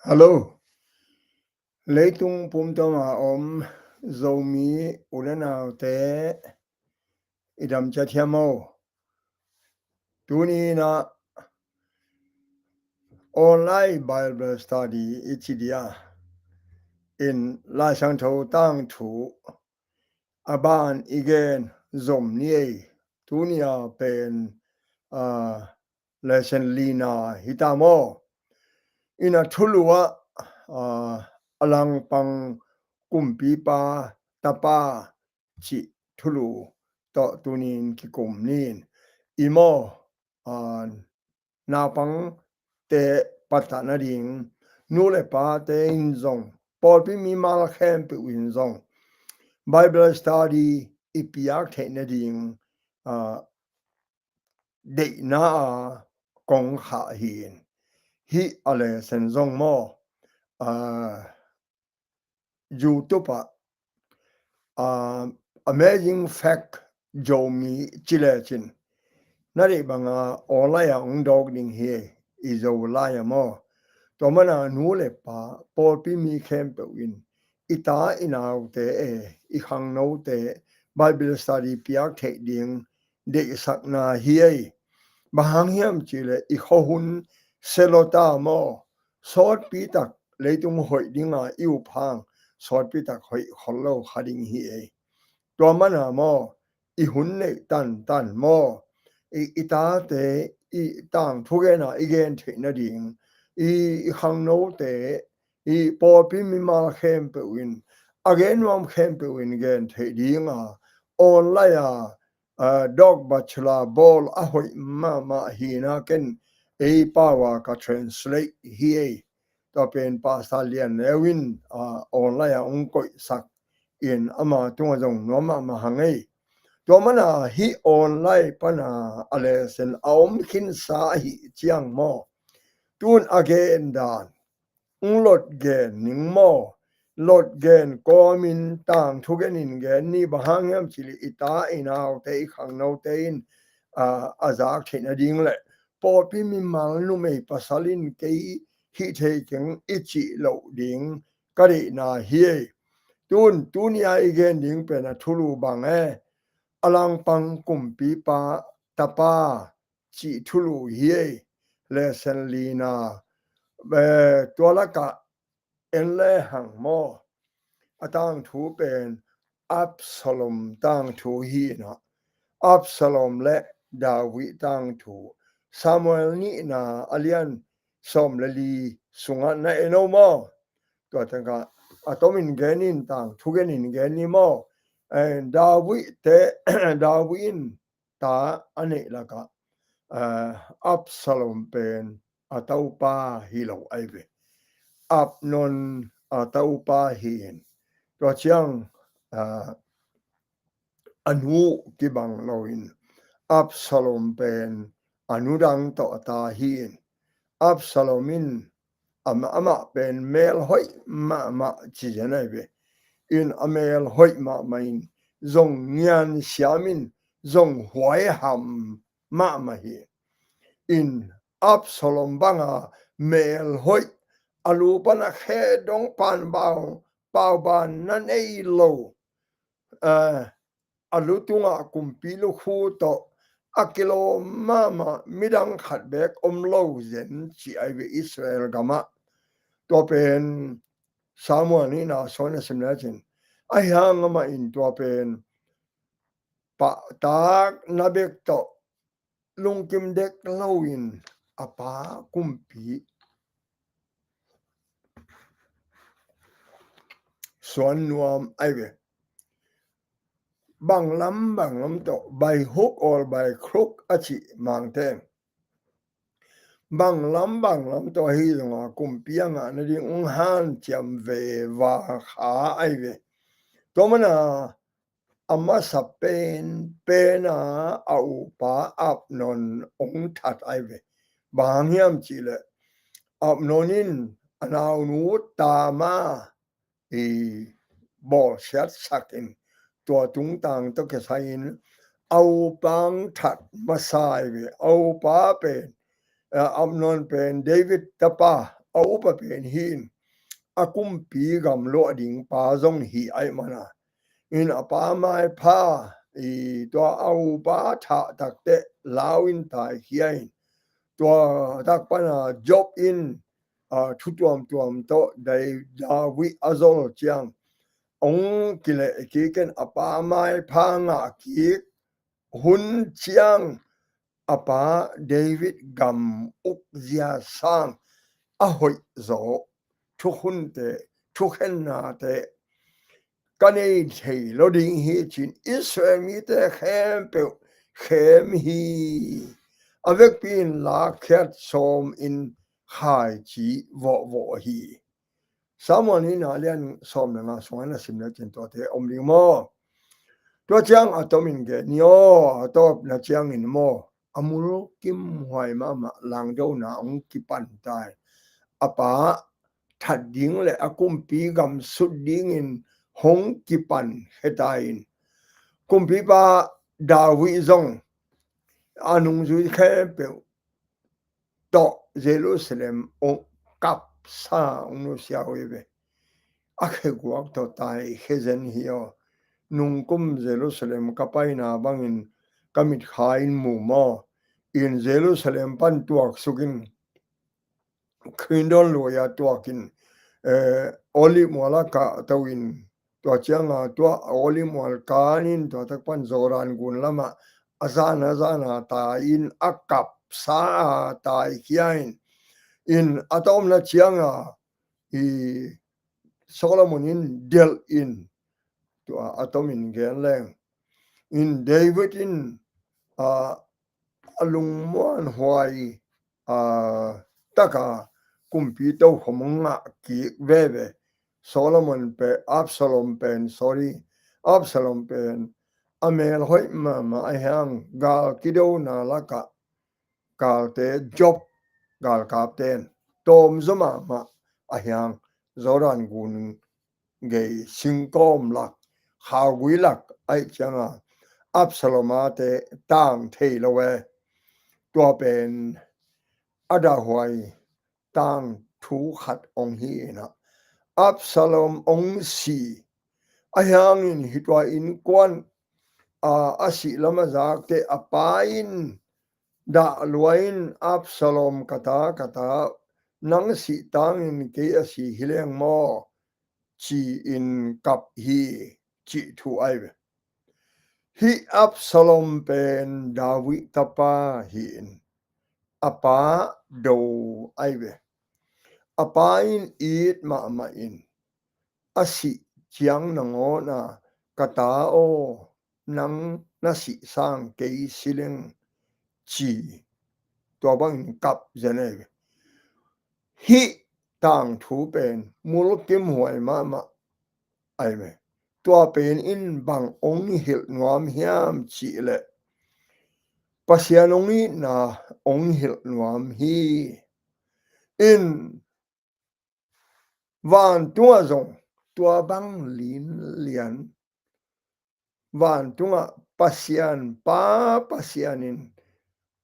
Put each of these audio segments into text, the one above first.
Hello, leitung pumtoma zomi ulana te idam chatiamo tuni na online Bible study ichidia in la shanto tang tu aban igen zom nie tunia pen lesson lina hitamo ina tulua alang pang kumpi pa tapa chi tulu to tunin ki kum nin imo na pang te patana ding nu le pa te in zong por pi mi mal khem pi win zong Bible study ipiak the na ding de na kong kha hin hi ale sen zong mo YouTube amazing fact jo mi chile chin nari banga olaya ungdog ding he izo laya mo to mana nule pa porpi mi kempe win ita inau te I hang no te Bible study piak the ding de sakna hiei bahang hiam chile I hohun selota mo sort pi tak leitung hoi dinga iu phang sort pi tak hoi hollo hading hiตัวมันหาโมอีหุ่นในตันโมอีตาเตอีต่างทุกเนาอีเกนเทนดิ่งอีขังโนเตอีปอพิมิมาเข้มเปวินอเกนวามเข้มเปวินเกนเทดิ่งออนไลน์ดอกบัชลาบอลอะหอยมาฮีนาเกนปาวาก็ translate ฮีตัวเป็นภาษาเลียนเอวินออนไลน์องค์กสักin ama tunga jong noma ma hangai to mana hi online pana alesen aum khin sa hi chiang mo tun again dan lot gen ning mo lot gen komin tang thugen in gen ni bahangam chili ita inau te khang no te in azak thina ding le po pi mi mal nu mei pasalin ke hi the keng ichi lo ding kari na hi tunia igen ding pena thulu bang alang pang kumpi pa tapa chi thulu hi lesson lina be tolaka enle hang mo atang thu pen Absalom tang thu hi na Absalom le Dawi tang thu Samuel ni na alian som le li sunga na eno mo to tanga atomin genin tang thugenin geni mo Dawi te Dawin ta ane laka Absalom pen atau pa hilo aive Abnon atau pa hin to chiang anu kibang loin Absalom pen anudang to ta hin Absalomin ama pen mel hoi ma chi janai ve in amel hoi ma main zong nyan xiamin zong huai ham ma hi in Absalom banga mel hoi alu pana khe dong pan bao ban nan ei lo alu tunga kumpilu khu to akilo mama midang khat bek lo zen chi ai ve Israel gama to pen Samuel ni na sona simlachin ai hang ma in to pen pa tak nabek to lungkim dek lowin apa kumpi suan nuam ai ve bang lam to by hook or by crook achi mang ten bang lam to hi nga kumpia nga na ding ung han cham ve va kha ai ve to mana amma sa pena au pa ap non ong that ai ve bang hiam chi le ap nonin anau nu ta ma i bo shat sakin to tung tang to ke sain au pang that masai ve au pa pen Amnon pen David tapa au pa pen hin akum pi gam lo ding pa zong hi ai mana in apa mai pha i to au pa tha tak te lawin tai hiai to tak pana job in thu tuam to dai da wi azol chiang ong kile ki ken apa mai pha nga ki hun chiang apa David gam uk zia sang a hoi zo thu hun te thu khen na te kanei thei lo ding hi chin Israel mi te khem hi avec pin la khat som in khai chi vo hi someone in alian som na so na sim na chen to te om ling mo to chang atomin ge nio atop na chang in mo amul kim hoi ma lang do na ong ki pan tai apa thật ding le akum pi gam sut ding in hong ki pan hetain kum pi ba da wi zong anung zu khe pe to Jerusalem ong kap sa ong no sia we akhe guak to tai hezen hio nung kum Jerusalem kapai na bangin kamit khain mu mo in Jerusalem pan tuak sukin khindon lo ya tuakin oli mola ka tawin to changa to oli mol kanin to tak pan zoran gun lama azana ta in akap sa ta hiain in atom na chianga i Solomon in del in to atom in genleng in David in alung mon huai taka kumpi to homonga ki veve Solomon pe Absalom pen amel hoi ma ahang gal kido na laka gal te job gal kapten tom zoma ma ahang zoran gun ge singkom lak hawi lak ai changa Absalom te tang thei lowe to pen ada huai tang thu khat ong hi na Absalom ong si ahang in hitwa in kwan asi lama zak te apain da luain Absalom kata nang si tang in ke asi hileng mo chi in kap hi chi thu ai hi Absalom pen Dawi tapa hi in apa do ai apa in it ma in asi chiang nango na kata o nang nasi sang ke sileng chi to bang kap jane hi tang thu pen mul kim huai ma ai to pen in bang ong hil nuam hiam chi le pasianong ni na ong hil nuam hi in van tua zong tua bang lin lian van tunga pasianin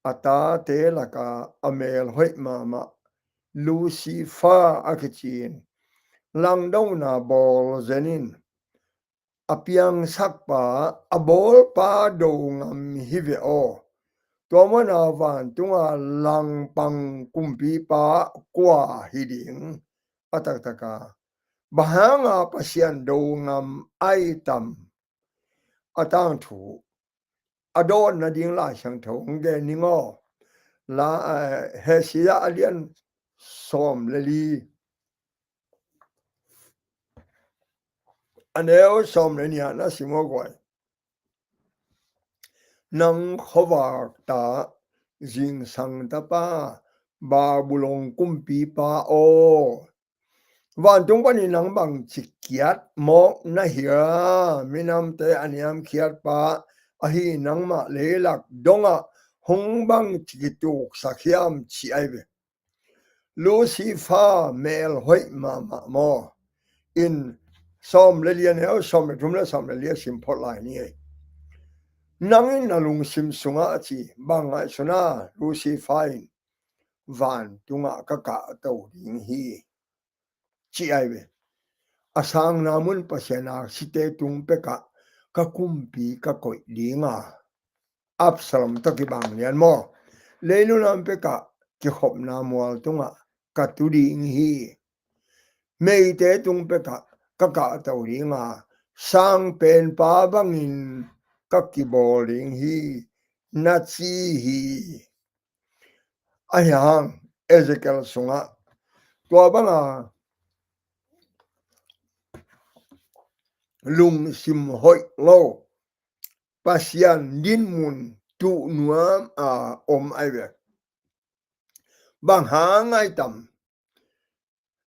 ata te laka amel hoi ma Lucifer akichin lang daw na bol zenin apiang sakpa abol pa do ngam hive o tomo na van tunga lang pang kumpi pa kwa hiding atak bahanga pasian do ngam ai tam atang thu adon na ding la sang tho nge ningo la he sia alian som leli aneo som le nia na simo goi nang khowa ta jing sang ta pa ba bulong kumpi pa o van tung pa ni nang bang chikiat mo na hia minam te aniam khiat pa ahi nang ma le lak donga hong bang chikituk sakhiam chi ai Lucifer mel hoi ma mo in som le lian heo som le tum le som le lia sim pot lai ni nangin alung sim sunga chi bang ai suna Lucifer van tunga ka to ding hi chi ai ve asang namun pasiana site tung peka ka kumpi ka koi dinga Absalom to ki bang lian mo leilu nam peka ki khop na mual tunga ka tu ding hi mei te tung peka ka to dinga sang pen pa bangin ka ki bowling hi na chi hi ayang Ezekiel sunga tua banga lung sim hoi lo pasian din mun tu nuam om ai ve bang hang ai tam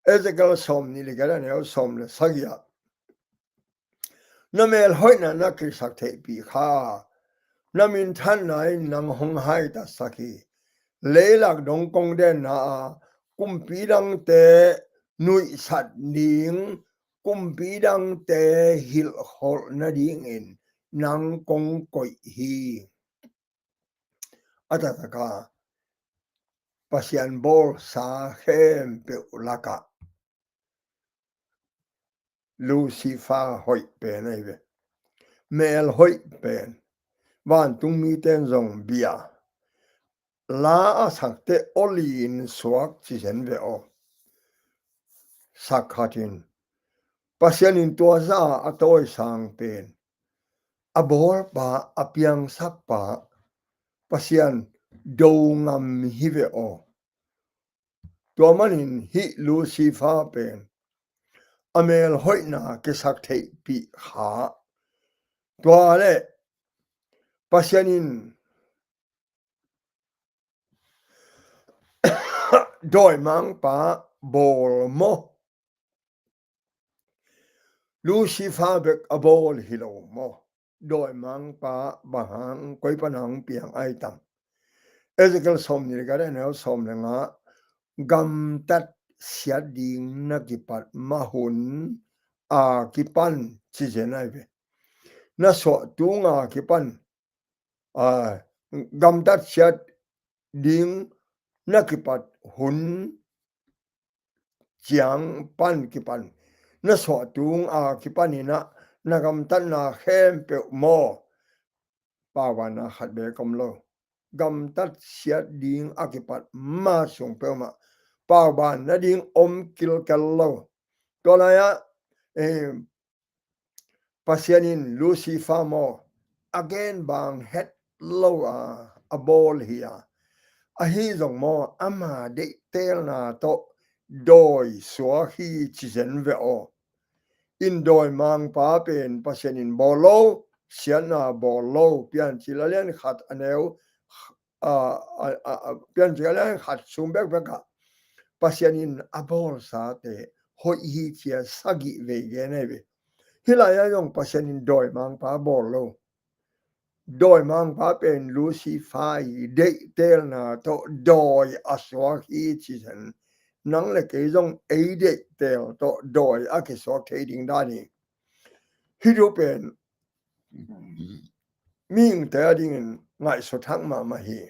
Ezekiel som ni le gara ne som le sagia namel hoi na ki sak the pi kha namin than nai nang hong hai ta saki leilak dong kong den na kumpi dang te nui sat ning kumpi dang te hil hol na ding in nang kong koi hi atataka pasian bol sa hem pe ulaka Lucifer hoi pen ai ve mel hoi pen van tung mi ten zong bia la a sak te olin suak chi sen ve o sakhatin pasian in tua za a toy sang pen a bor pa a piang sak pa pasian do ngam hi ve o tua manin hi Lucifer pen amel hoi na ke sak thei pi kha tua le pasianin doi mang pa bol mo Lucifer bek a bol hilo mo doi mang pa bahang koi panang piang ai tam Ezekiel som ni ga ne som le nga gam tat sia ding na ki pat ma hun a ki pan chi jenai ve na so tu nga ki pan a gam tat sia ding na ki pat hun chiang pan ki pan na so tung a ki panina na gam tan na khem pe mo pa wana khat be kom lo gam tat sia ding a ki pat ma sung pe ma pa ban na ding om kil kal lo to la ya pasianin Lucifer mo again bang het lo a ball here a hi zong mo ama de tel na to doi suwa hi chi zen ve o in doi mang pa pen pasien in bolo sian na bolo pian chi la len khat aneu pian chi la len khat sum bek bek pasien in abol sa te hoi hi chia sagi ve ge ne ve hilaya yong pasien in doi mang pa bolo doi mang pa pen Lucifer de tel na to doi aswa hi chi zen nang le ke zong e de tel to doi a ke so ke ding da ni hi do pen ming te ding ngai so thang ma hi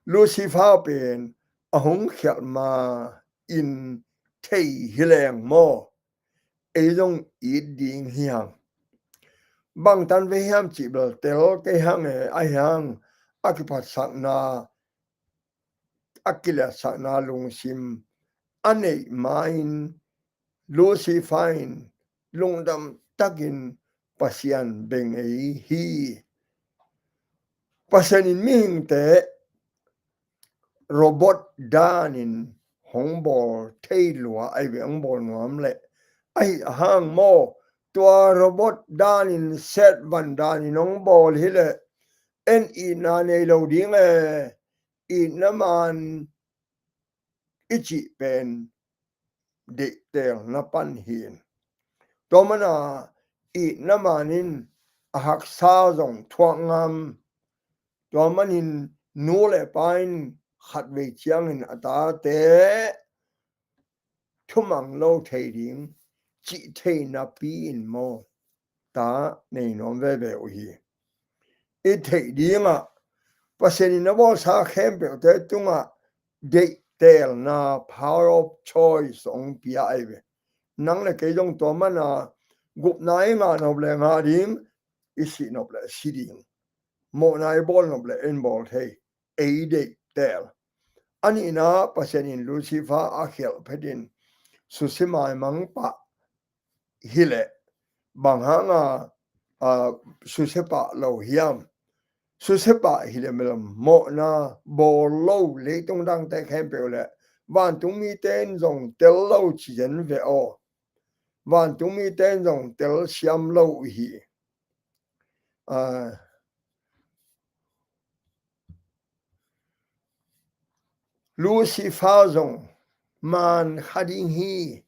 Lucifer pen a hong khial ma in thei hileng mo e zong i ding hiang bang tan ve hiam chi bel tel ke hang e a hang akipat sak na akila sak na lung sim anei main Lucifer lungdam takin pasian beng ei hi pasian in ming te robot danin hongbol theilua ai ve ongbol nuam le ai hang mo tua robot danin set van danin ongbol hi le en i na nei lo ding i naman ichi pen de tel na pan hin tomana i namanin a hak sa zong thuak ngam tomanin nu le pain khat ve chiang in ata te thumang lo thei ding chi thei na pi in mo ta nei nom ve ve u hi i thei ding a paseni na bo sa khem pe te tunga de tel na power of choice ong pia ai ve nang le ke jong to mana gup nai nga no ble nga dim isi no ble siding mo nai bol no ble en bol hey ei de tel ani na pasenin lucifer a khel phedin susimai mang pa hile bang hanga susepa lo hiam susepa hile melam mo na bol lo le tung dang te khem pe le van tung mi ten jong tel lo chi yen ve o van tung mi ten jong tel siam lo hi Lucifer jong man khading hi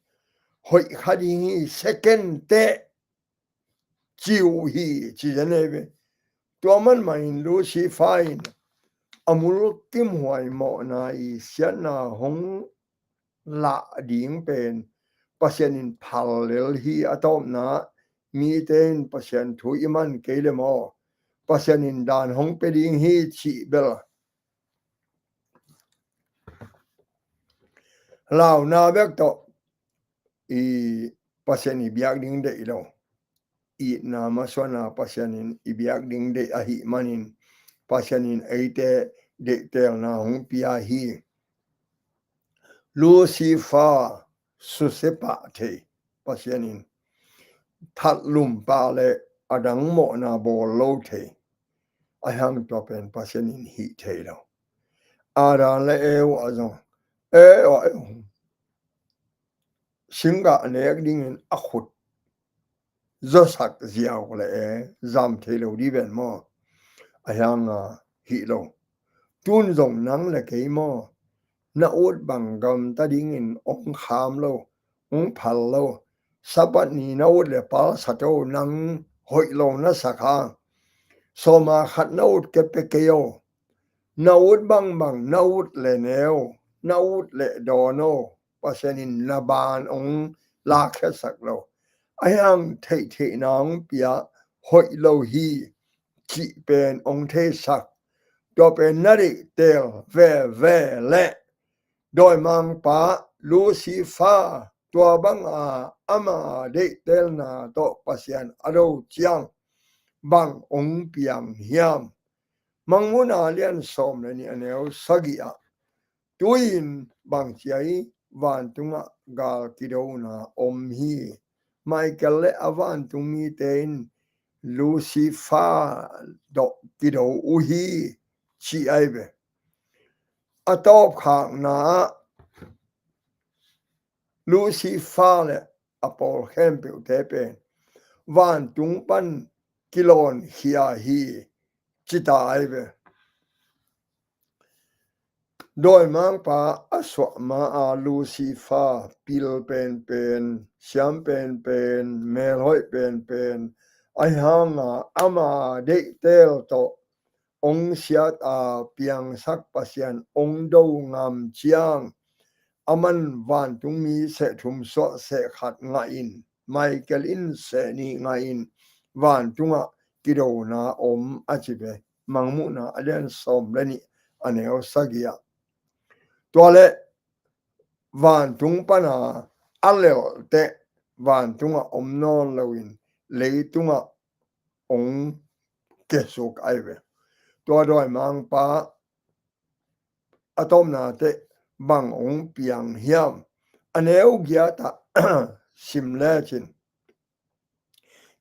hoi khading hi second te chiu hi chi yen ve tua man mai Lucifer in amul kim huai mo na i sian na hong la ding pen pasien in parallel hi atom na mi ten pasien thu iman kele mo pasien in dan hong pe ding hi chi bel lao na bek to i pasien i biak ding de lo i na masona pasien in i biak ding de a hi manin pasien in eite de tel na hong pia hi Lucifer susepa the pasien in that lum pa le adang mo na bol lo the I hang to pen pasien in hi the lo ara le e wa zong e wa singa ne ding in akhut zo sak ziaw le e zam the lo di ben mo I hang hi lo tun zong nang le ke mo na ut bang gam ta ding in ong kham lo ong phal lo sabat ni na ut le pa sa to nang hoi lo na sakha so ma khat na ut ke pe ke yo na ut bang na ut le neo na ut le do no pasien in na ban ong la khe sak lo ayang thei nang pia hoi lo hi chi pen ong the sak do pen nari tel ve le doi mang pa Lucifer tua bang ama de tel na to pasien ado chiang bang ong piang hiam mang muna lian som le ni aneo sagia tuin bang chiai van tunga gal kido na om hi Michael le avan tumi ten Lucifer do kido u hi chi ai be atop khang na Lucifer le apol hempe te pen van tung pan kilon hia hi chita ai be doi mang pa aswa ma a Lucifer pil pen siam pen mel hoi pen ai hanga ama de tel to ong siat a piang sak pasian ong do ngam chiang aman van tung mi se thum so se khat nga in Michael in se ni nga in van tunga kido na om achibe mangmu na alian som leni aneo sagia toale van tung pana aleo te van tunga om non lawin le tunga ong kesuk aibe to doi mang pa atom na te bang ong piang hiam aneo gia ta sim le chin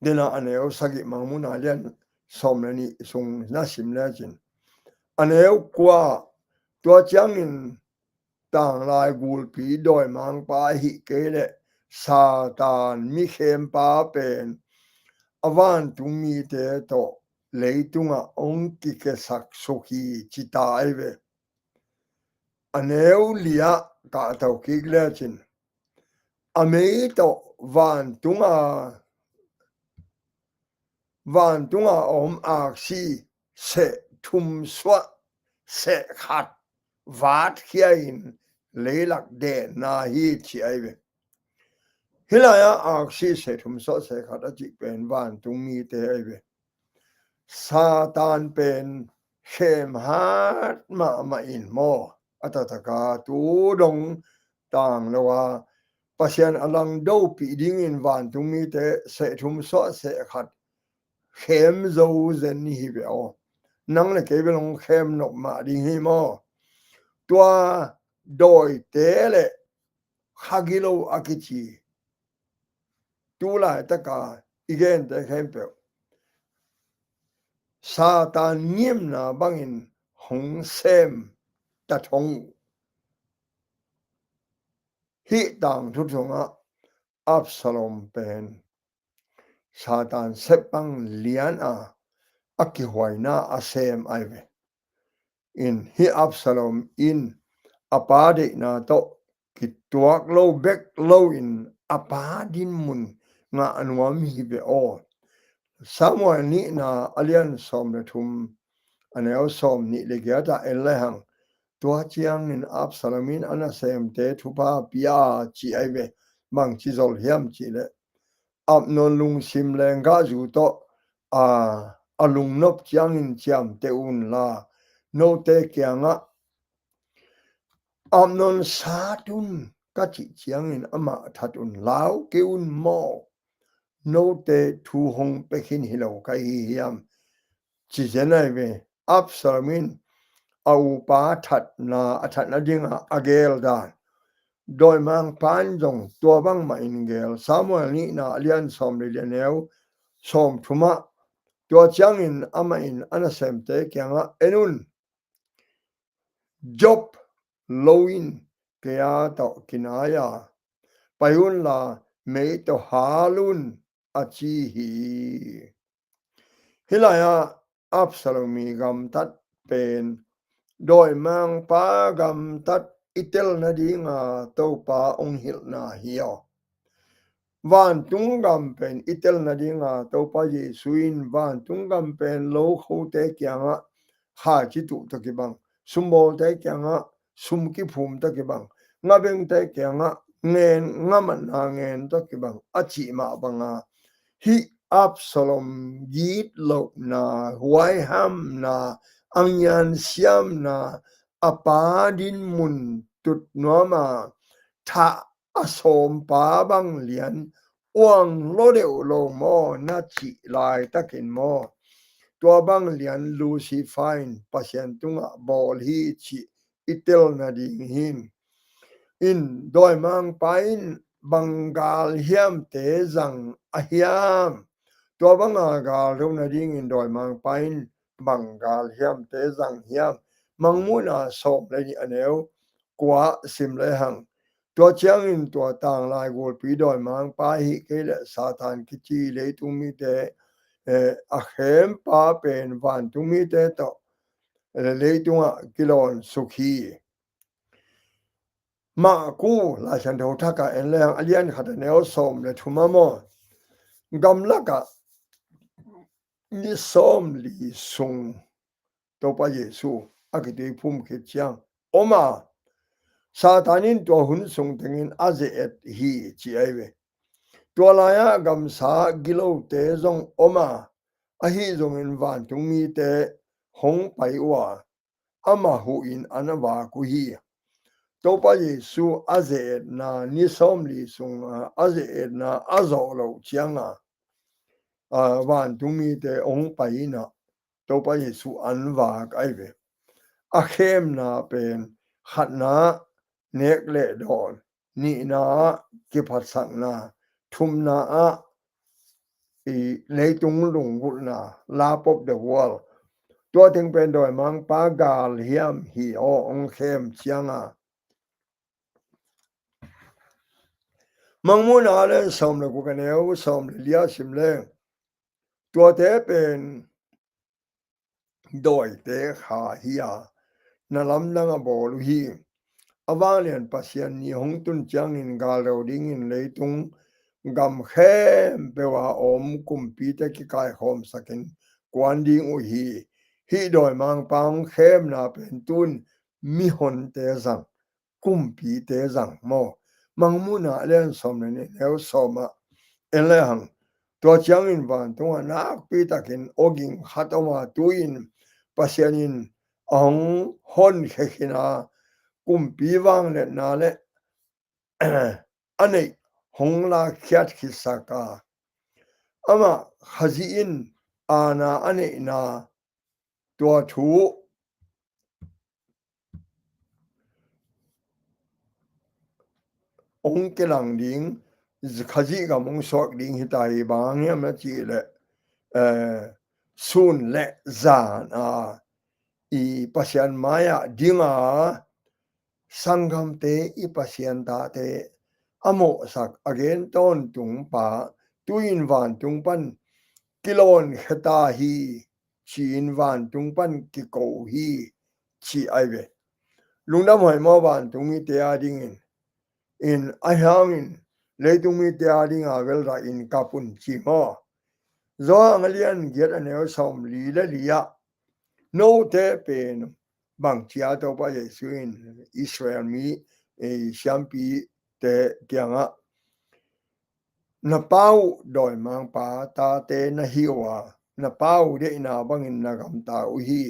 dena aneo sagi mangmu na lian som leni sung na sim le chin aneo kwa to chang in tang lai gul pi doi mang pa hi ke le Satan mi khem pa pen avan tung mi te to leitunga ong ki ke sak soki chita aive aneu lia ka tau ki glechin amei to van tunga om aksi se thum swa se khat vat khiain leilak de na hi chi aive hilaya aksi se thum so se khat achi pen van tung mi te aive Satan pen khem hat ma in mo atataka tu dong tang lawa pasien alang do pi ding in van tung mi te se thum so se khat khem zo zen ni hi be o nang le ke belong khem no ma ding hi mo tua doi te le hagilo akichi tu la ta ka igen te khem pe sa ta niem na bangin hong sem ta thong hi tang thu thonga Absalom pen Satan sepang lian a aki huayna asem aive in hi Absalom in apade na to kituak lo bek lo in apadin mun nga anuam hi be o Samuel ni na alian som le thum anel som ni le gyata elehang tua chiang in Absalomin anasem te thupa pia chi aive mang chi zol hiam chi le non lung sim lenga zu to alung nop chiang in chiam te un la no te kyanga non satun ka chi chiang in ama thatun lao ke un mo no te thu hong pekin hilo kai hiam chi jenai ve Absalomin au pa that na dinga agel dan doi mang pan jong tua bang ma in gel Samuel ni na alian som le neu som thuma tua chiang in ama in anasem te kyanga enun job loin kaya to kinaya payun la me to halun achi hi hilaya Absalomi gam tat pen doi mang pa gam tat itel na dinga to pa ong hil na hiyo van tung gam pen itel na dinga to pa Jesuin van tung gam pen lo khu te kyanga ha chi tu to ki bang sumbol te kyanga sum ki phum to ki bang nga beng te kyanga ngen nga man na ngen to ki bang achi ma banga hi Absalom yit lo na huai ham na angyan siam na apadin mun tut nuama tha asom pa bang lian uang lo deu lo mo na chi lai takin mo tua bang lian lucy fine pasien tunga bol hi chi itel na ding hin in doi mang pain bangal hiam te zang a hiam tua banga gal rung na ding in doi mang pain bangal hiam te zang hiam mangmuna som le ni aneu kwa sim le hang tua chiang in tua tang lai gol pi doi mang pa hi ke le satan ki chi le tu mi te a khem pa pen van tu mi te to le tunga kilon sukhi ma ku la chan do thaka en le alian khat neo som le thuma mo gam laka ni som li sung to pa Yesu akite phum ke chiang oma Satanin to hun sung tengin aze et hi chi aiwe to laya gam sa gilo te zong oma a hi zong in van tung mi te hong pai wa ama hu in anawa ku hi to pa Yesu aze et na ni som li sung aze et na azo lo chiang van tung mi te hong pai na to pa Yesu anwa aiwe a khem na pen khat na nek le don ni na ki phat sang na thum na i leitung lung gul na la pop the world tua ting pen doi mang pa gal hiam hi o ong khem chianga mang mu na le som le ku ka neu som le lia sim le tua te pen doi te kha hiya na lam langa bol hi avalian pasian ni hong tun chiang in gal ro ding in leitung gam khem pe wa om kumpi te ki kai hom sakin kwan ding u hi doi mang pang khem na pen tun mi hon te zang kumpi te zang mo mang mu na len som ne neu soma en le hang to chiang in van to na pi takin oging hatoma tuin pasianin ong hon khekina kumpi wang le na le anei hongla khiat khisaka ama khaziin ana anei na tua thu ong ke lang ding khazi ga mong sok ding hitai bang ya ma chi le sun le zan a i pasian maya dinga sangam te i pasian ta te amo sak again ton tung pa tuin van tung pan kilon khata hi chin van tung pan ki ko hi chi ai ve lungdam hoi mo van tung mi te a ding in ai hang in le tung mi te a ding a vel ra in kapun chi mo zo angalian get an el som li le lia no te pen bang chia to pa ye suin Israel mi champi te tianga na pau doi mang pa ta te na hiwa na pau de na bang in na gam ta u hi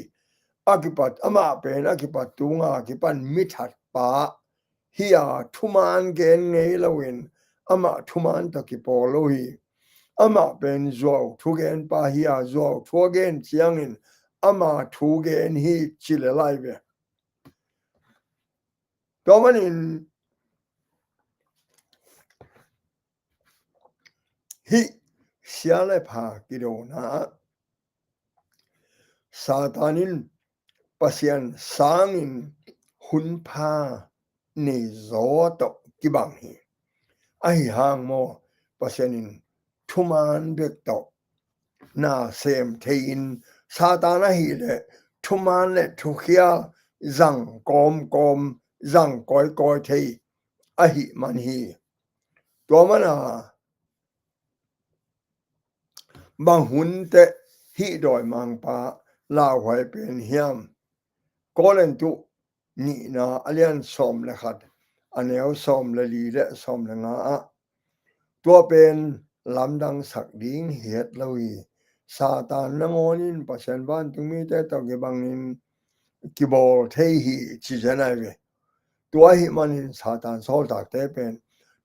akipat ama pen akipat tunga akipan mithat pa hiya thuman gen ngei lawin ama thuman to ki polo hi ama pen zo thu gen pa hiya zo thu gen chiangin ama thu gen hi chile lai ve domanin hi siale pha kirona satanin pasian sangin hun pha ni zo to kibang hi ai hang mo pasianin thuman bek to na sem thein satana hi le thuman le thukhia zang kom zang koi thei a hi man hi to mana bang hun te hi doi mang pa la hoi pen hiam kolen tu ni na alian som le khat aneu som le li le som le nga a tua pen lamdang sak ding hiat loi satan na ngonin pasen van tumi te to ge bangin kibol thei hi chi janai ve tua hi manin satan sol tak te pen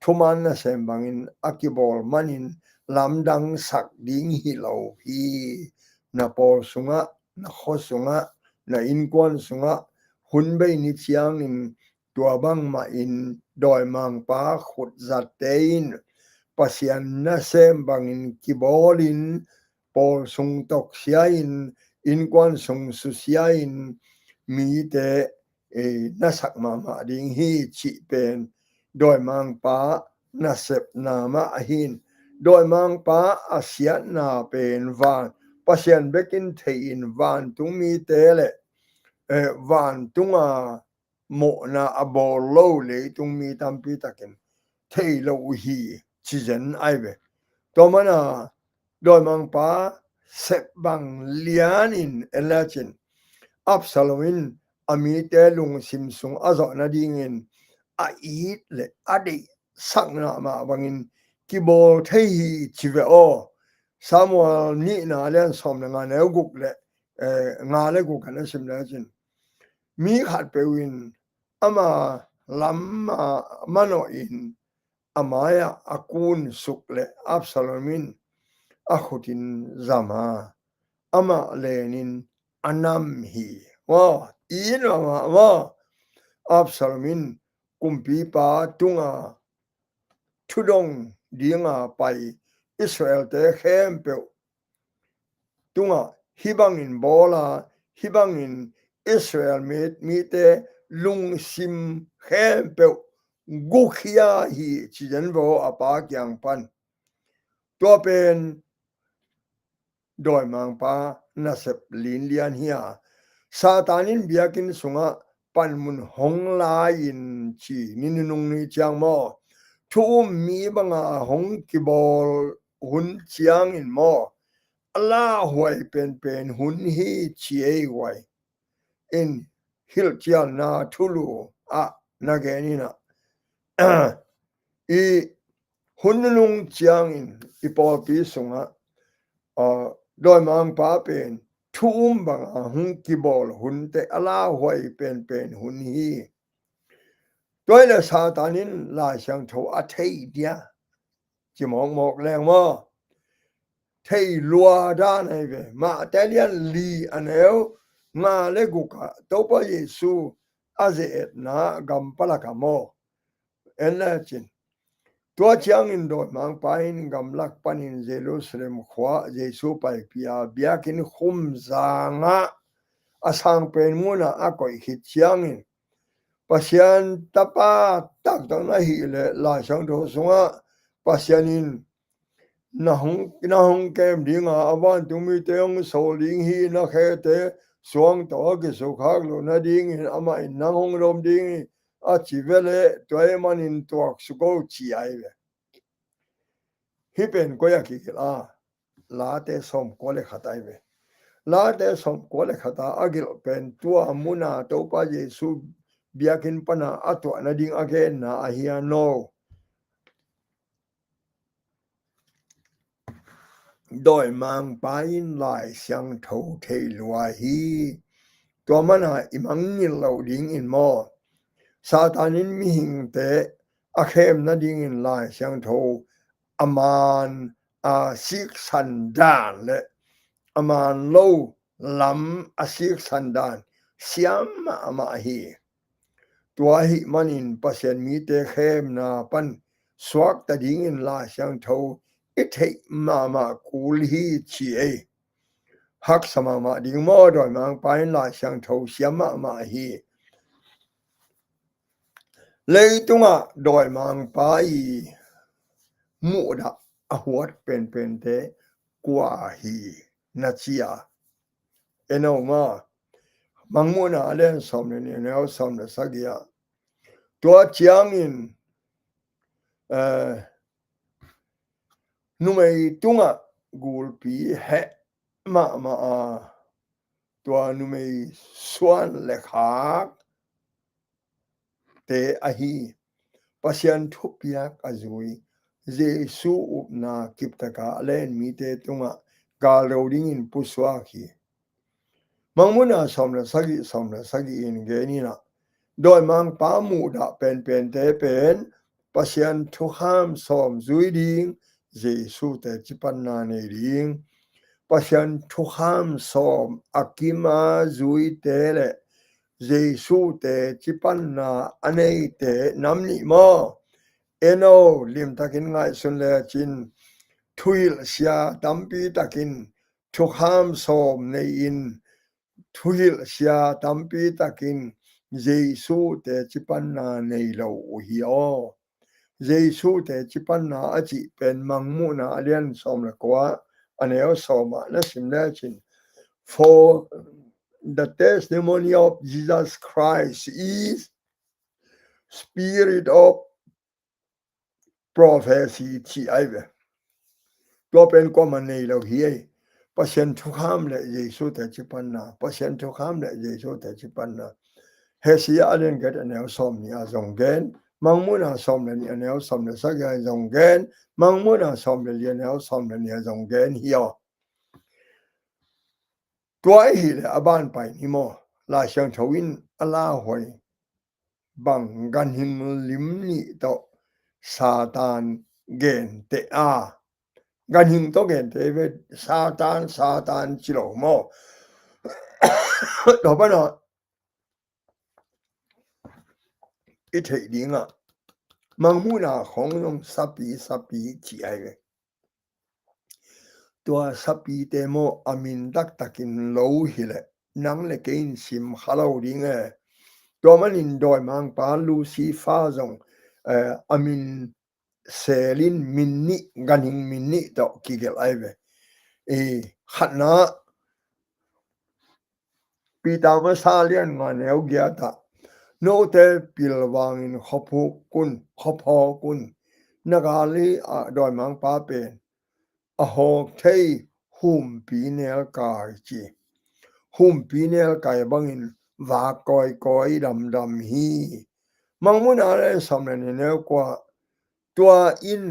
thuman na sem bangin akibol manin lamdang sak ding hi lo hi na por sunga na kho sunga na inkwan sunga hunbei ni chiang in tua bang ma in doi mang pa khut zat tein pasian na sem bangin kibolin por sung tok siain inkwan sung su siain mi te na sak ma ding hi chi pen doi mang pa na sep na ma hin doi mang pa asia na pen van pasian bekin thein van tung mi te le van tunga mo na abol lo le tung mi tam pi takin thei lo hi chi zen ai ve to mana doi mang pa sep bang lian in elachin Absalomin ami te lung sim sung azo na dingin a it le adi sang na ma bangin kibol thei chive o Samuel ni na len som na nga ne guk le nga le guk na sim na chin mi khat pe win ama lamma mano in amaya akun suk le Absalomin akhutin zama ama lenin anam hi wa in wa Absalomin kumpi pa tunga thudong dinga pai Israel te khem pe tunga hibangin bola hibangin Israel mi te lung sim khem pe gukhia hi chijan bo apa kyang pan to pen doi mang pa na sep lin lian hiya satanin biakin sunga panmun hong la in chi ninung ni chang mo thu mi banga hong ki bol hun chiang in mo ala huai pen hun hi chi ei wai in hil chiang na thulu a na ge ni na i hun nung chiang in i pol pi sunga doi mang pa pen thum bang hung ki bol hun te ala hoi pen hun hi ตัวเลยซาตานินลายช่างโถอาเทียเดียจิมองแรงว่าเทลัวด้านไอ้เวมาแต่เลียนลีอันเอวมาเลกุกะตัวพระเยซูอาเจตนะกัมปะละกามอเอ็นเลจินตัวเชียงอินโดมังไปอินกัมลักปันินเยรูซาเล็มขวาเยซูไปพิอาเบียกินคุมจางะอาสังเป็นมุนาอากอยหิตเชียงอินpasien tapa tak tak na hi le la sang do sunga pasienin na hong kem dinga awan tumi teong so ling hi na khe te suang to ke so khak lo na ding in ama in na hong rom ding a chi vele toy man in tuak su go chi ai ve hi pen ko ya ki la te som ko le khatai ve la te som ko le khata agil pen tua muna to pa jesu biakin pana ato na ding again na ahia no doi mang pain lai siang tho thei lua hi to mana imang ni lo ding in mo satanin mi hing te a khem na ding in lai siang tho aman a sik san dan le aman lo lam a sik san dan siam ama hiตัวหิมันอินปัสยันมีเตะเข้มนาปันสวักตะดิ้งอินลาช่างเท่าอิทธิมาคูลฮีชีเอฮักสมาดิ้งมอดอยมังไปลาช่างเท่าเสียมาฮีเลยตุงดอยมังไปมูดะอหัวเป็นเตกว่าฮีนัชยาเอ็นเอามามังมูนาเล่นสมเนี่ยแนวสมเนี่ยสักอย่างตัวเจียงอินนุ่มตุงกูลปีเฮมาตัวนุ่มส่วนเล็กหักเตอหีปัศยันทุบยักอจุยเจสูอุปนาคิปตะกาเล่นมีเตตุงกาลดิ้งอินปุสวาคีมังมุนาสมละสักอินเกนีนะโดยมังปามูดะเป็นเตเป็นปัศยันทุกห้ามสมจุยดิ้งเจสูเตจิปันนาเนดิ้งปัศยันทุกห้ามสมอากิมาจุยเตเลเจสูเตจิปันนาอันเนเตน้ำนิมอเอโนลิมตะกินไงสุนเลจินทุยเสียตัมปีตะกินทุกห้ามสมในอินทุยเสียตัมปีตะกินเจสูเตจิปันนาในโลหิโอเจสูเตจิปันนาอจิเป็นมังมุนาเลียนสมละกว่าอันเอลสมานะสิมเลจิน for the testimony of Jesus Christ is spirit of prophecy ที่ไอ้เว้ตัวเป็นก็มันในเราเฮียปัศยันทุกข้ามเลยเยซูแต่จิปันนาปัศยันทุกข้ามเลยเยซูแต่จิปันนาเฮสิอาเรนเกิดอันเอลสมนี่อาจงเกนมังมุนาสมเลยอันเอลสมเลยสักอย่างจงเกนมังมุนาสมเลยอันเอลสมเลยจงเกนเฮียตัวไอ้เหี้ยบ้านไปนี่มั้งลาช่างทวินอลาหอยบังกันหิมลิมนี่ต่อซาตานเกนเตอากันหิมต่อเกนเตเวซาตานจิโร่มั้งต่อไปนะอีเทดิ้งมังมุนาของน้องสับปีจีไอเวตัวสับปีเตโมอามินดักตักินโลหิเลนังเลกินซิมฮาลาวดิ้งตัวมันอินดอยมังปาลูซีฟ้าจงอามินเซลินมินนิกันหิงมินนิต่อกิเกลไอเวขัดนะปีตามซาเลียนงานเอวเกียตาโนเตปิลวางอินขบพอกุนนักาลีดอยมังปาเป็นอโหเทหุมปีเนลกายจีหุมปีเนลกายบังอินวากอยดำฮีมังมุนอะไรสำเร็จเนลกว่าตัวอิน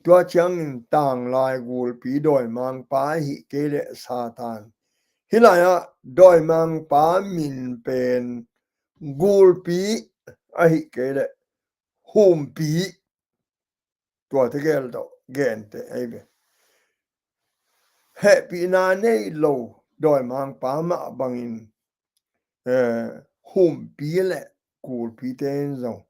ตัวเชียงต่างลายกูลปีดอยมังปาหิเกเลซาตานฮิลายะดอยมังปามินเป็นกูลปี ahi kele humpi tua te gel do gente aibe happy na nei lo doi mang pa ma bangin humpi le kul pi ten zong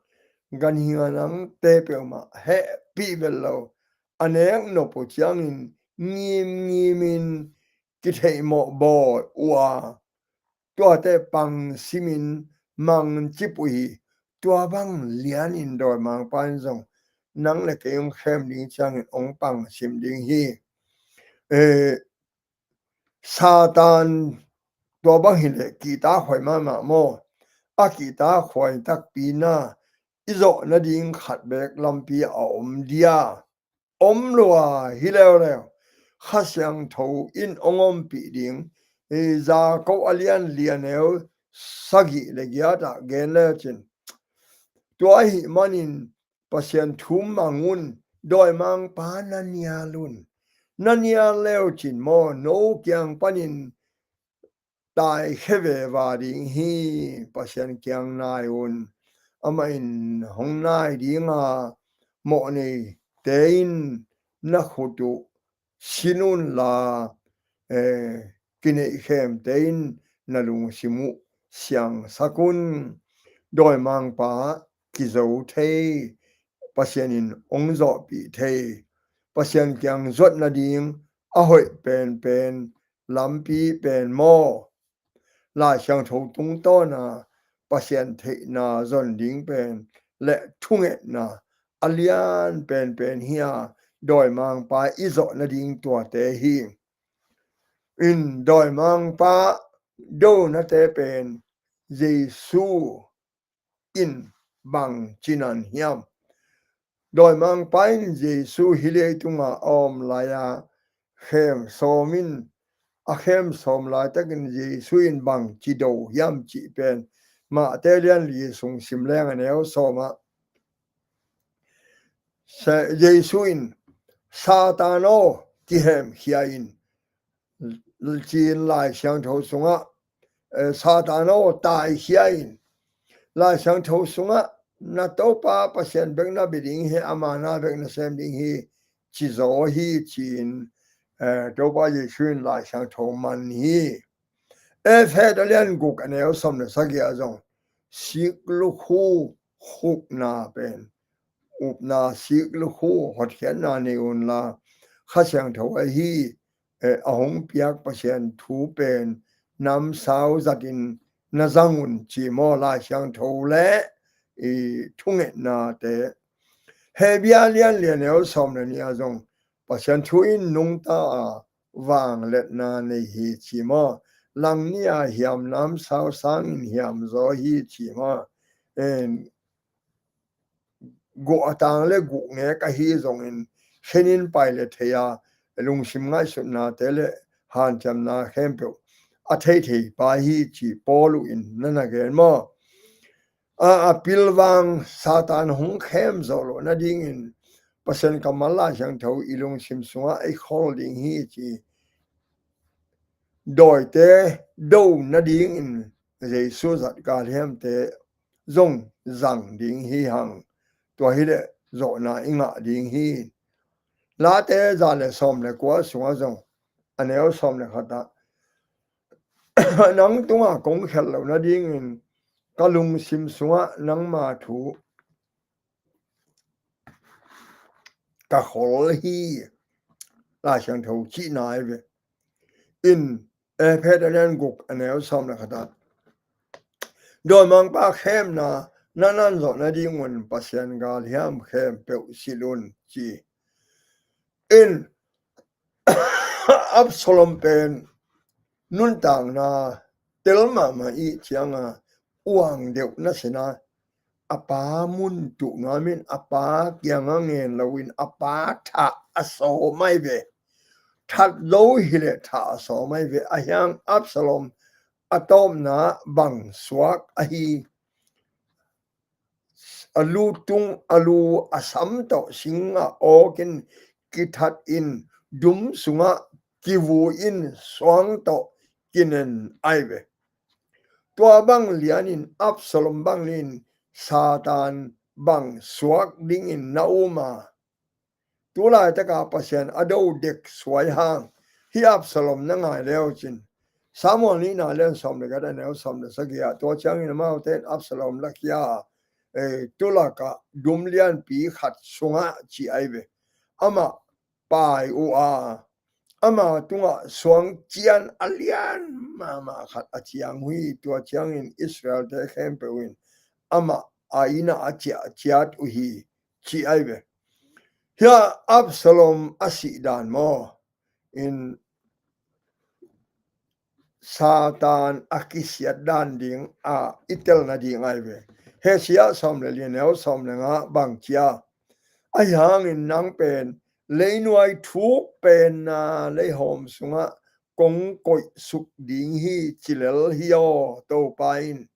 gan hianang te pe ma happy velo aneng no po chiangin ngim ki thei mo bo wa tua te pang simin mang chipui tua bang lian in doi mang pan zong nang le ke yung khem ding chang ong pang sim ding hi Satan tua bang hi le ki ta khoi ma mo a ki ta khoi tak pi na izo na ding khat bek lampi a om dia om lua hi leo kha siang tho in ongom pi ding za ko alian lianeu sagi le gya da gen le chin tua hi manin pasien thum mangun doi mang pa na nia lun na nia leo chin mo no kyang panin tai kheve wa ding hi pasien kyang nai un ama in hong nai ding a mo ni tein na khutu sinun la kine khem tein na lung simu siang sakun doi mang pa ki zo the pasien in ong zo pi the pasien kyang zot na ding a hoi pen lampi pen mo la xiang chou tung to na pasien the na zon ding pen le thunge na alian pen hia doi mang pa izo na ding tua te hi in doi mang pa do na te pen Jesu in bang chinan hiam doi mang pa in Jesu hile tunga om la ya khem somin a khem som lai takin Jesu in bang chi do hiam chi pen ma te lian li sung sim leng aneu soma Jesu in Satano ki hem hiain chin lai xiang thou sunga Satano tai hiain lai xiang thou sunga na to pa pasien bek na biding he amana bek na sem ding hi chi zo hi chin to pa Jesu in lai xiang thou man hi phe da lian guk aneu som na sagya zong sik lu khu khuk na pen up na sik lu khu hot hian na ne un la kha siang tho a hi a hong piak pasien thu pen nam sao zatin na zangun chi mo la siang tho le thunge na te he bia lian lian neu som na ni a zong pasien thu in nung ta wang let na ne hi chi mo lang nia hiam nam sao sang hiam zo hi chi ma en go atang le gu nge ka hi zong in henin pai le theya lung sim ngai su na te le han cham na khem pe a thei pa hi chi polu in na na gen mo a pilwang Satan hung khem zo lo na ding in pasen kamala jang tho ilung sim sunga ai holding hi chi doi te do na ding in Jesu zat ka hem te zong zang ding hi hang to hi le zo na inga ding hi la te za le som le kwa sunga zong aneo som le khata nang tunga kong khel lo na ding in kalung sim sunga nang ma thu ka hol hi la chang tho chi nai ve in phe da len guk aneo som le khata doi mang pa khem na nan zo na ding un pasien gal hiam khem pe silun chi in Absalom pen nun tang na telma ma i chianga uang deuh na sina apa mun tu na min apa kyanga ngen lawin apa tha aso mai ve that lo hile tha aso mai ve ahyang Absalom atom na bang swak ahi alu tung alu asam to singa okin kithat in dum sunga kivu in swang to kinen aive tua bang lianin Absalom bang lin Satan bang suak ding in nauma tulai taka pasien ado dek suai hang hi Absalom na ngai leo chin Samuel ni na len som le gada ne som le sagia to chang in ma ten Absalom la kia tulaka dumlian pi khat sunga chi aibe ama pai u a ama tunga suang chian alian mama khat achiang hui to chang in Israel te khem pe win ama aina achia chiat uhi chi aibe Here Absalom asidan mo in Satan akisiat dan ding a itel na ding aibe he sia som le lianel som le nga bang chia ayang in nang pen leinuai thu pen na le hom sunga kong koi suk ding hi chilel hio to pain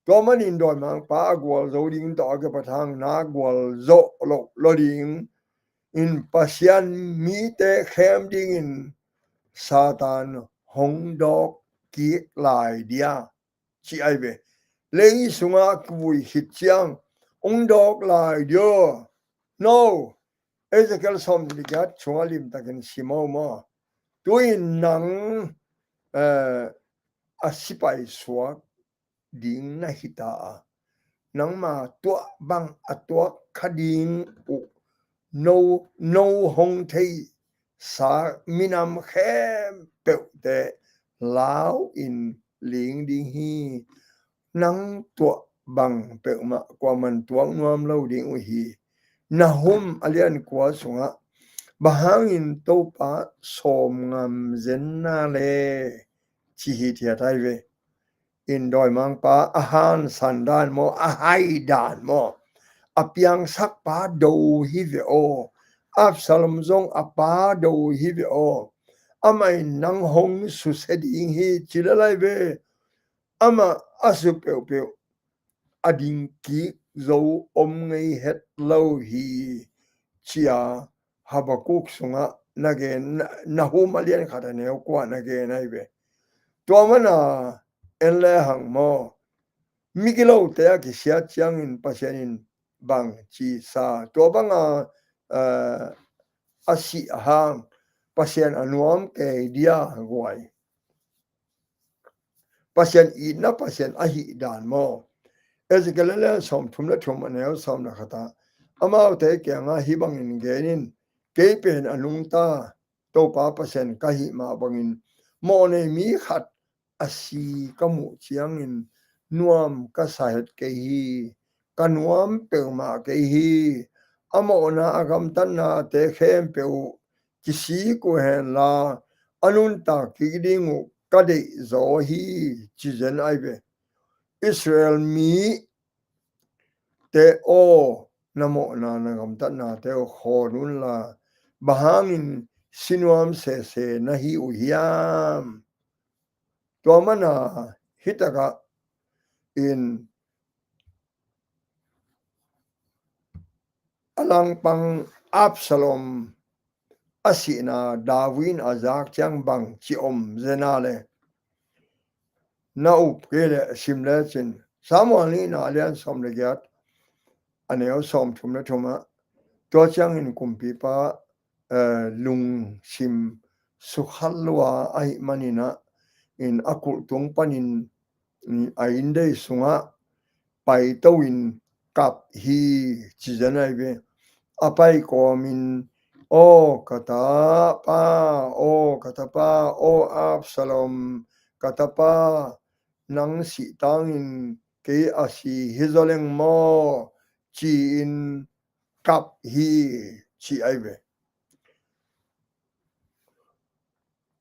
to man in doi mang pa gwal zo ding to ke pathang na gwal zo lo ding in pasian mi te khem ding in Satan hong dok ki lai dia chi ai be lei sunga kui hit chiang ong dok lai dio no Ezekiel som ligat chunga lim takin simo mo tuin nang asipai suak ding na hita nang ma tua bang atua khading u no hong thei sa minam khem pe te lao in ling ding hi nang tua bang pe ma kwa man tuang nuam lo ding u hi na hum alian kwa sunga bahangin to pa som ngam zen na le chi hi thia thai ve in doi mang pa ahan san dan mo ahai dan mo apiang sak pa do hi ve o Absalom zong apa do hi ve o amai nang hong su se ding hi chilalai ve ama asu peu peu ading ki zo om ngei het lo hi chia Habakuk sunga nage na hu malian khata ne kwa nage nai be to mana en le hang mo Migilo te ki sia chiang in pasienin bang chi sa to banga asi hang pasien anuam ke dia guai pasien I na pasien ahi dan mo Ezekiel som thumla thum anel som na khata ama te ke nga hi bang in genin ke pen anung ta to pa pasien ka hi ma bangin mo ne mi khat asi kamu chiang in nuam ka sahet ke hi kanuam pe ma ke hi amo na agam tan na te khem pe kisi ko hen la anun ta ki ding ka de zo hi chi zen ai be Israel mi te o namo na agam tan na te khonun la bahangin sinuam se na hi u hiam to mana hitaka in alang pang Absalom asina Darwin azak chang bang chi om zenale na up kele simle chin samwali na alian som le gyat aneo som thumna thuma to chang in kumpi pa lung sim sukhalwa ai manina in akul tung panin ainde sunga pai towin kap hi chijanai be apai komin o katapa o Absalom katapa nang si tangin ke asi hizoleng mo chi in kap hi chi aibe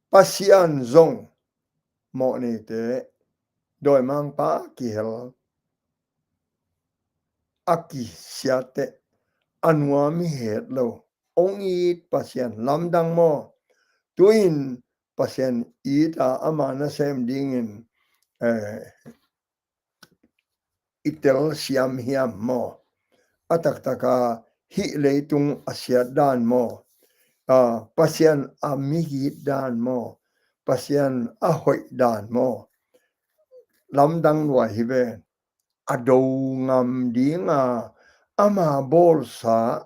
pasian zong mo ni te doi mang pa ki hel aki siate anuami het lo ongi pasien lamdang mo tuin pasien ita amana sem dingin itel siam hiam mo atak taka hi leitung asia dan mo pasien amigi dan mo pasien ahoi dan mo lamdang wa hibe ado ngam dinga ama bol sa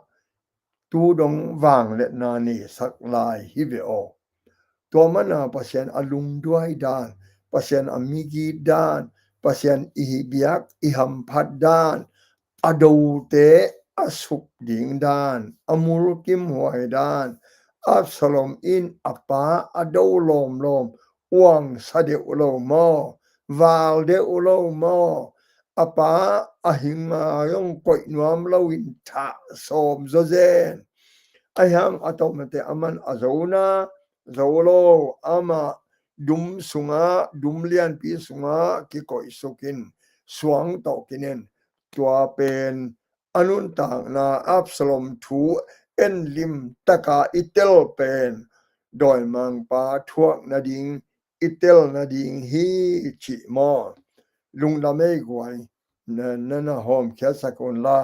tu dong wang le na ni sak lai hi ve o to mana pasien alung duai dan pasien amigi dan pasien ihibiak iham phat dan ado te asuk ding dan amul kim huai dan Absalom in apa ado lom lom uang sade ulo mo val de ulo mo apa ahinga yong koi nuam lawin tha som zozen ayang atomate aman azona zolo ama dum sunga dumlian pi sunga ki koi sukin suang to kinen tua pen anun tang na Absalom thu en lim taka itel pen doi mang pa thuak na ding itel na ding hi chi mo lung la mei guai na na hom kya sakon la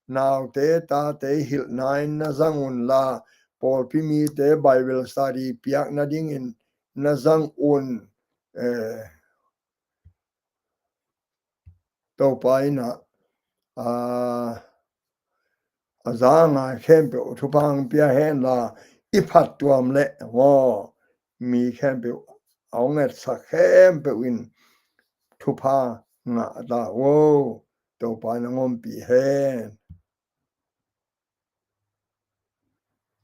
nào te ta te hil nine na zangun la por pi mi te Bible study piak na ding in na zang un to pai na azanga kempe utupang pia hen la ipat tuam le wo mi kempe aunget sa kempe win tupa nga da wo to pai na ngom pi hen